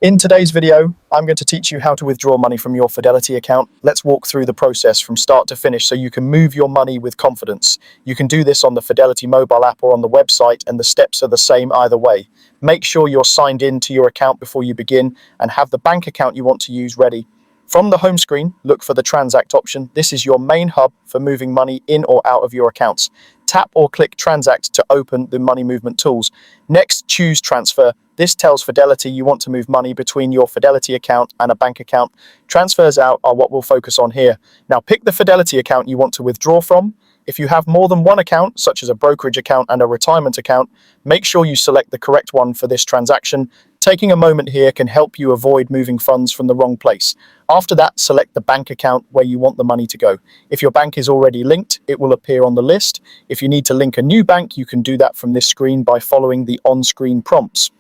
In today's video, I'm going to teach you how to withdraw money from your Fidelity account. Let's walk through the process from start to finish so you can move your money with confidence. You can do this on the Fidelity mobile app or on the website, and the steps are the same either way. Make sure you're signed in to your account before you begin and have the bank account you want to use ready. From the home screen, look for the Transact option. This is your main hub for moving money in or out of your accounts. Tap or click Transact to open the money movement tools. Next, choose Transfer. This tells Fidelity you want to move money between your Fidelity account and a bank account. Transfers out are what we'll focus on here. Now pick the Fidelity account you want to withdraw from. If you have more than one account, such as a brokerage account and a retirement account, make sure you select the correct one for this transaction. Taking a moment here can help you avoid moving funds from the wrong place. After that, select the bank account where you want the money to go. If your bank is already linked, it will appear on the list. If you need to link a new bank, you can do that from this screen by following the on-screen prompts.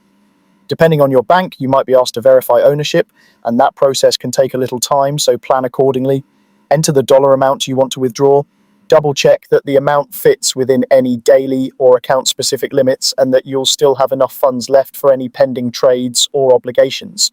Depending on your bank, you might be asked to verify ownership, and that process can take a little time, so plan accordingly. Enter the dollar amount you want to withdraw. Double check that the amount fits within any daily or account-specific limits and that you'll still have enough funds left for any pending trades or obligations.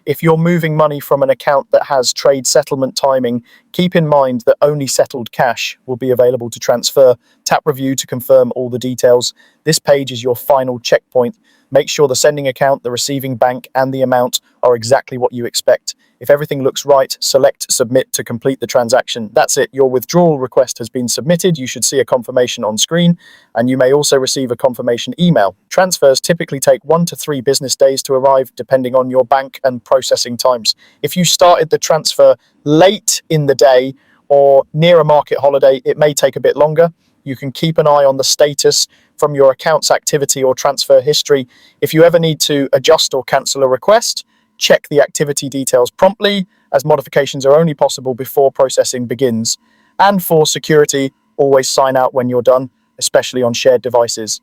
If you're moving money from an account that has trade settlement timing, keep in mind that only settled cash will be available to transfer. Tap Review to confirm all the details. This page is your final checkpoint. Make sure the sending account, the receiving bank, and the amount are exactly what you expect. If everything looks right, select Submit to complete the transaction. That's it. Your withdrawal request has been submitted. You should see a confirmation on screen, and you may also receive a confirmation email. Transfers typically take 1 to 3 business days to arrive, depending on your bank and processing times. If you started the transfer late in the day or near a market holiday, it may take a bit longer. You can keep an eye on the status from your account's activity or transfer history. If you ever need to adjust or cancel a request, check the activity details promptly, as modifications are only possible before processing begins. And for security, always sign out when you're done, especially on shared devices.